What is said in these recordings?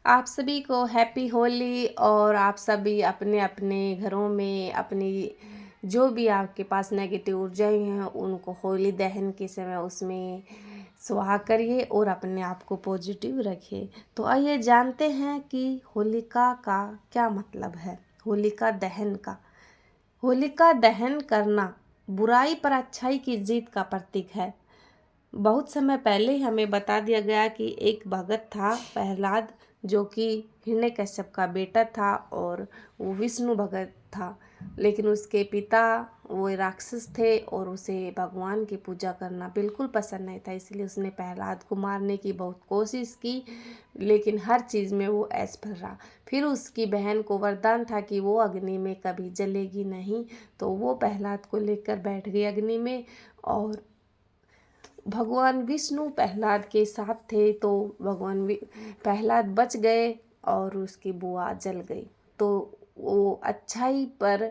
आप सभी को हैप्पी होली। और आप सभी अपने अपने घरों में अपनी जो भी आपके पास नेगेटिव ऊर्जाएं हैं उनको होली दहन के समय उसमें सुहा करिए और अपने आप को पॉजिटिव रखिए। तो आइए जानते हैं कि होलिका का क्या मतलब है। होलिका दहन का, होलिका दहन करना बुराई पर अच्छाई की जीत का प्रतीक है। बहुत समय पहले हमें बता दिया गया कि एक भगत था प्रहलाद, जो कि हिरण्यकश्यप का बेटा था और वो विष्णु भगत था। लेकिन उसके पिता वो राक्षस थे और उसे भगवान की पूजा करना बिल्कुल पसंद नहीं था, इसलिए उसने प्रहलाद को मारने की बहुत कोशिश की, लेकिन हर चीज़ में वो असफल रहा। फिर उसकी बहन को वरदान था कि वो अग्नि में कभी जलेगी नहीं, तो वो प्रहलाद को लेकर बैठ गई अग्नि में। और भगवान विष्णु प्रहलाद के साथ थे, तो प्रहलाद बच गए और उसकी बुआ जल गई। तो वो अच्छाई पर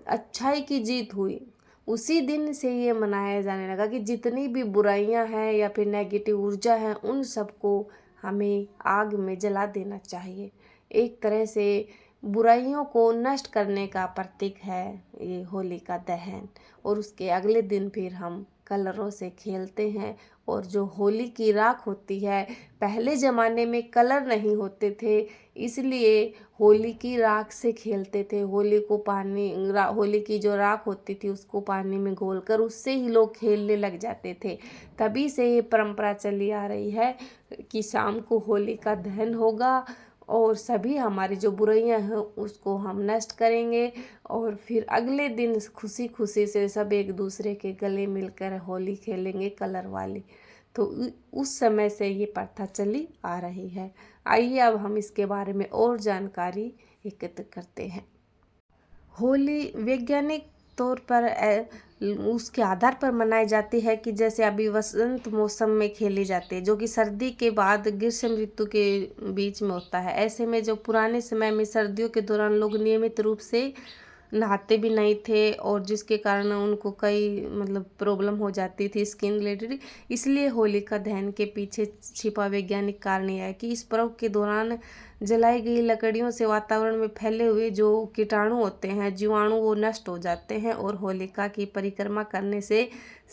अच्छाई की जीत हुई। उसी दिन से ये मनाया जाने लगा कि जितनी भी बुराइयां हैं या फिर नेगेटिव ऊर्जा है उन सबको हमें आग में जला देना चाहिए। एक तरह से बुराइयों को नष्ट करने का प्रतीक है ये होलिका दहन। और उसके अगले दिन फिर हम कलरों से खेलते हैं। और जो होली की राख होती है, पहले ज़माने में कलर नहीं होते थे, इसलिए होली की राख से खेलते थे। होली की जो राख होती थी उसको पानी में घोलकर उससे ही लोग खेलने लग जाते थे। तभी से ये परंपरा चली आ रही है कि शाम को होली का दहन होगा और सभी हमारी जो बुराइयां हैं उसको हम नष्ट करेंगे। और फिर अगले दिन खुशी खुशी से सब एक दूसरे के गले मिलकर होली खेलेंगे कलर वाली। तो उस समय से ये प्रथा चली आ रही है। आइए अब हम इसके बारे में और जानकारी एकत्र करते हैं। होली वैज्ञानिक तौर पर उसके आधार पर मनाई जाती है कि जैसे अभी वसंत मौसम में खेली जाती है, जो कि सर्दी के बाद ग्रीष्म ऋतु के बीच में होता है। ऐसे में जो पुराने समय में सर्दियों के दौरान लोग नियमित रूप से नहाते भी नहीं थे और जिसके कारण उनको कई प्रॉब्लम हो जाती थी स्किन रिलेटेड। इसलिए होलिका दहन के पीछे छिपा वैज्ञानिक कारण यह है कि इस पर्व के दौरान जलाई गई लकड़ियों से वातावरण में फैले हुए जो कीटाणु होते हैं, जीवाणु, वो नष्ट हो जाते हैं और होलिका की परिक्रमा करने से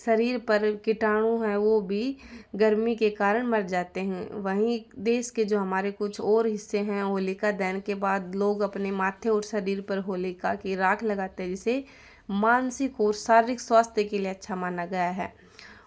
शरीर पर कीटाणु हैं वो भी गर्मी के कारण मर जाते हैं। वहीं देश के जो हमारे कुछ और हिस्से हैं, होलिका दहन के बाद लोग अपने माथे और शरीर पर होलिका की राख लगाते हैं, जिसे मानसिक और शारीरिक स्वास्थ्य के लिए अच्छा माना गया है।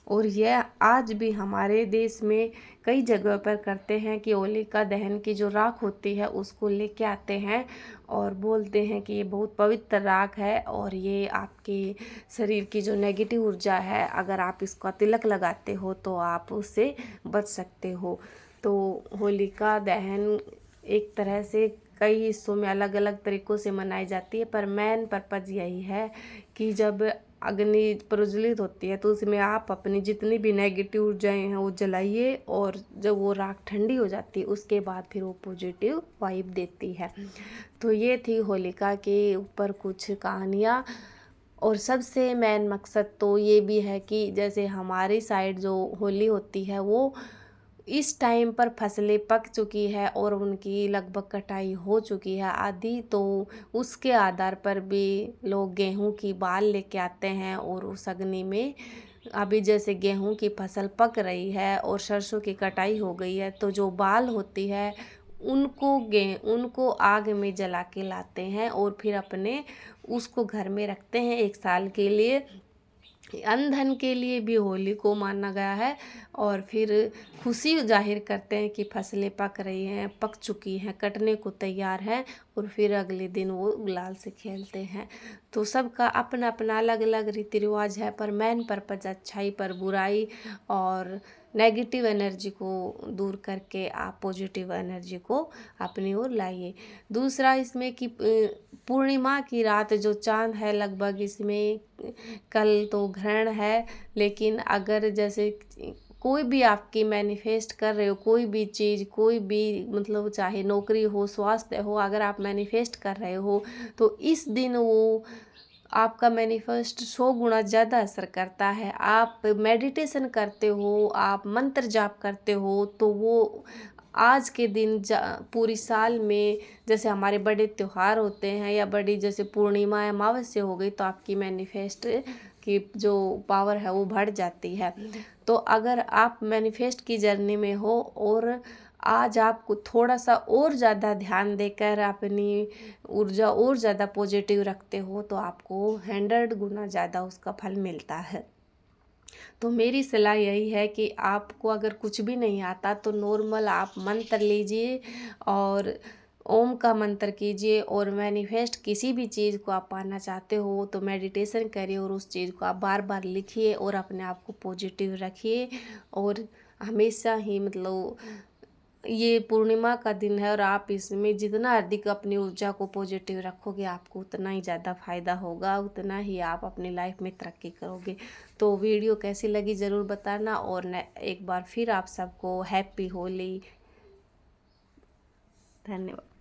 और यह आज भी हमारे देश में कई जगह पर करते हैं कि होलिका दहन की जो राख होती है उसको लेके आते हैं और बोलते हैं कि ये बहुत पवित्र राख है और ये आपके शरीर की जो नेगेटिव ऊर्जा है, अगर आप इसका तिलक लगाते हो तो आप उससे बच सकते हो। तो होलिका दहन एक तरह से कई हिस्सों में अलग अलग तरीक़ों से मनाई जाती है, पर मेन पर्पज़ यही है कि जब अग्नि प्रज्वलित होती है तो उसमें आप अपनी जितनी भी नेगेटिव ऊर्जाएं हैं वो जलाइए, और जब वो राख ठंडी हो जाती है उसके बाद फिर वो पॉजिटिव वाइब देती है। तो ये थी होलिका के ऊपर कुछ कहानियाँ। और सबसे मेन मकसद तो ये भी है कि जैसे हमारी साइड जो होली होती है वो इस टाइम पर फसलें पक चुकी है और उनकी लगभग कटाई हो चुकी है आधी, तो उसके आधार पर भी लोग गेहूं की बाल लेके आते हैं और उस अग्नि में अभी जैसे गेहूं की फसल पक रही है और सरसों की कटाई हो गई है, तो जो बाल होती है उनको आग में जला के लाते हैं और फिर अपने उसको घर में रखते हैं एक साल के लिए। अन्न धन के लिए भी होली को माना गया है। और फिर खुशी जाहिर करते हैं कि फसलें पक रही हैं, पक चुकी हैं, कटने को तैयार हैं, और फिर अगले दिन वो गुलाल से खेलते हैं। तो सबका अपना अपना अलग अलग रीति रिवाज है, पर मेन पर्पज अच्छाई पर बुराई और नेगेटिव एनर्जी को दूर करके आप पॉजिटिव एनर्जी को अपनी ओर लाइए। दूसरा इसमें कि पूर्णिमा की रात जो चांद है, लगभग इसमें कल तो ग्रहण है, लेकिन अगर जैसे कोई भी आपकी मैनिफेस्ट कर रहे हो, कोई भी चीज़, कोई भी चाहे नौकरी हो, स्वास्थ्य हो, अगर आप मैनिफेस्ट कर रहे हो तो इस दिन वो आपका मैनिफेस्ट 100 गुना ज़्यादा असर करता है। आप मेडिटेशन करते हो, आप मंत्र जाप करते हो, तो वो आज के दिन पूरी साल में जैसे हमारे बड़े त्योहार होते हैं या बड़ी जैसे पूर्णिमा या अमावस्या हो गई, तो आपकी मैनिफेस्ट की जो पावर है वो बढ़ जाती है। तो अगर आप मैनिफेस्ट की जर्नी में हो और आज आपको थोड़ा सा और ज़्यादा ध्यान देकर अपनी ऊर्जा और ज़्यादा पॉजिटिव रखते हो, तो आपको 100 गुना ज़्यादा उसका फल मिलता है। तो मेरी सलाह यही है कि आपको अगर कुछ भी नहीं आता तो नॉर्मल आप मंत्र लीजिए और ओम का मंत्र कीजिए, और मैनिफेस्ट किसी भी चीज़ को आप पाना चाहते हो तो मेडिटेशन करिए और उस चीज़ को आप बार बार लिखिए और अपने आप को पॉजिटिव रखिए। और हमेशा ही मतलब ये पूर्णिमा का दिन है और आप इसमें जितना अधिक अपनी ऊर्जा को पॉजिटिव रखोगे आपको उतना ही ज़्यादा फ़ायदा होगा, उतना ही आप अपनी लाइफ में तरक्की करोगे। तो वीडियो कैसी लगी ज़रूर बताना, और एक बार फिर आप सबको हैप्पी होली। धन्यवाद।